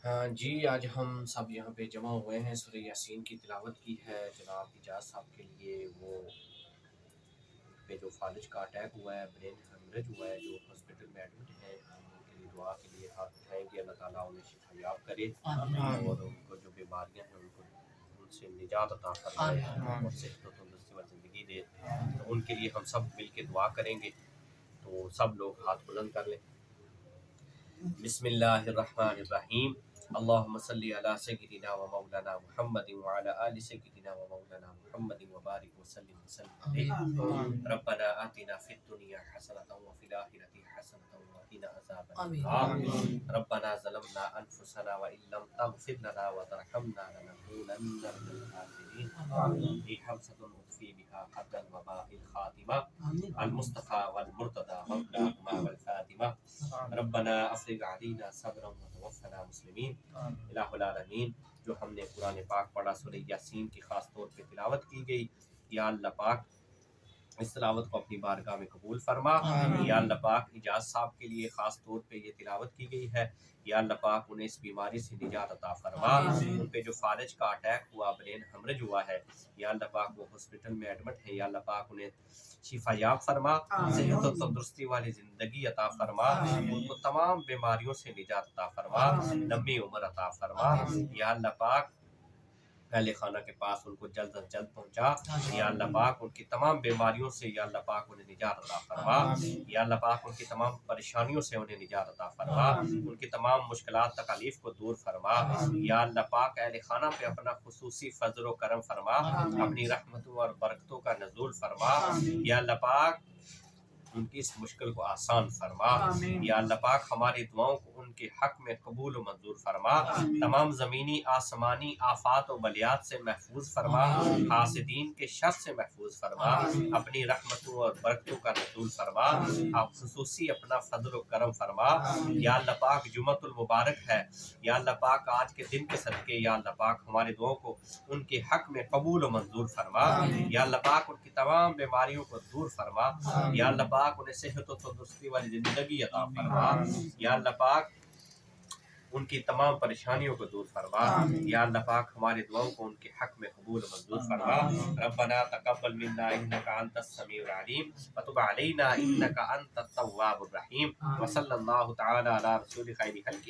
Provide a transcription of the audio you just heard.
ہاں جی، آج ہم سب یہاں پہ جمع ہوئے ہیں، سورہ یاسین کی تلاوت کی ہے جناب اجاز صاحب کے لیے۔ وہ پہ جو فالج کا اٹیک ہوا ہے، برین ہیمریج ہوا ہے، جو ہاسپٹل میں ایڈمٹ ہے، ہم ان کے لیے دعا کے لیے ہاتھ اٹھائیں گے، اللہ تعالیٰ انہیں شفا یاب کرے اور ان کو جو بیماریاں ہیں ان سے نجات عطا فرمائے اور صحت و تندرستی و زندگی دے۔ تو ان کے لیے ہم سب مل کے دعا کریں گے، تو سب لوگ ہاتھ بلند کر لیں۔ بسم اللہ الرحمن الرحیم، اللہم صلی علی سیدنا و مولانا محمد وعلی آل سیدنا و مولانا محمد وبارک وسلم علیہ۔ ربنا آتنا فی الدنیا حسنۃ وفی الآخرۃ حسنۃ وقنا عذاب النار۔ ربنا ظلمنا انفسنا وان لم تغفر لنا وترحمنا لنکونن من الخاسرین۔ ای حمزۃ اطفی بها قبل الوباء الخاتمہ المصطفى والمرتضى مولى الأقمار والفاتمة۔ ربنا افرغ علينا صبرا وتوفنا مسلمین۔ الہ العالمین، جو ہم نے قرآن پاک پڑھا، سورہ یاسین کی خاص طور پہ تلاوت کی گئی، یا اللہ پاک اس تلاوت کو اپنی بارگاہ میں قبول فرما۔ یا اللہ پاک اجاز صاحب کے لیے خاص طور پہ یہ تلاوت کی گئی ہے، یا اللہ پاک انہیں اس بیماری سے نجات عطا فرما۔ ان پہ جو فالج کا اٹیک ہوا، برین ہیمریج ہوا ہے، یا اللہ پاک وہ ہاسپٹل میں ایڈمٹ ہے، یا اللہ پاک انہیں شفا یاب فرما، صحت و تندرستی والی زندگی عطا فرما، ان کو تمام بیماریوں سے نجات عطا فرما، لمبی عمر عطا فرما۔ یا اللہ پاک اہل خانہ کے پاس ان کو جلد از جلد پہنچا، یا اللہ پاک ان کی تمام بیماریوں سے یا اللہ پاک انہیں نجات عطا فرما، یا اللہ پاک ان کی تمام پریشانیوں سے انہیں نجات عطا فرما، ان کی تمام مشکلات تکالیف کو دور فرما۔ یا اللہ پاک اہل خانہ پہ اپنا خصوصی فضل و کرم فرما، اپنی رحمتوں اور برکتوں کا نزول فرما۔ یا اللہ پاک ان کی اس مشکل کو آسان فرما۔ یا اللہ پاک ہماری دعاؤں کو ان کے حق میں قبول و منظور فرما، تمام زمینی آسمانی آفات و بلیات سے محفوظ فرما، حاسدین کے شر سے محفوظ فرما، اپنی رحمتوں اور برکتوں کا نزول فرما، آپ خصوصی اپنا فضل و کرم فرما۔ یا اللہ پاک جمعۃ المبارک ہے، یا اللہ پاک آج کے دن کے صدقے یا اللہ پاک ہماری دعاؤں کو ان کے حق میں قبول و منظور فرما۔ یا اللہ پاک ان کی تمام بیماریوں کو دور فرما، یا اللہ پاک انہیں صحت و تندرستی والی زندگی عطا فرما۔ یا اللہ پاک ان کی تمام پریشانیوں کو دور فرما۔ یا اللہ پاک ہماری دعاؤں کو ان کے حق میں قبول و منظور فرما۔ ربنا تقبل منا انک انت السمیع العلیم وتب علینا انک انت التواب الرحیم، وصلی اللہ تعالی علی رسول خیر خلقہ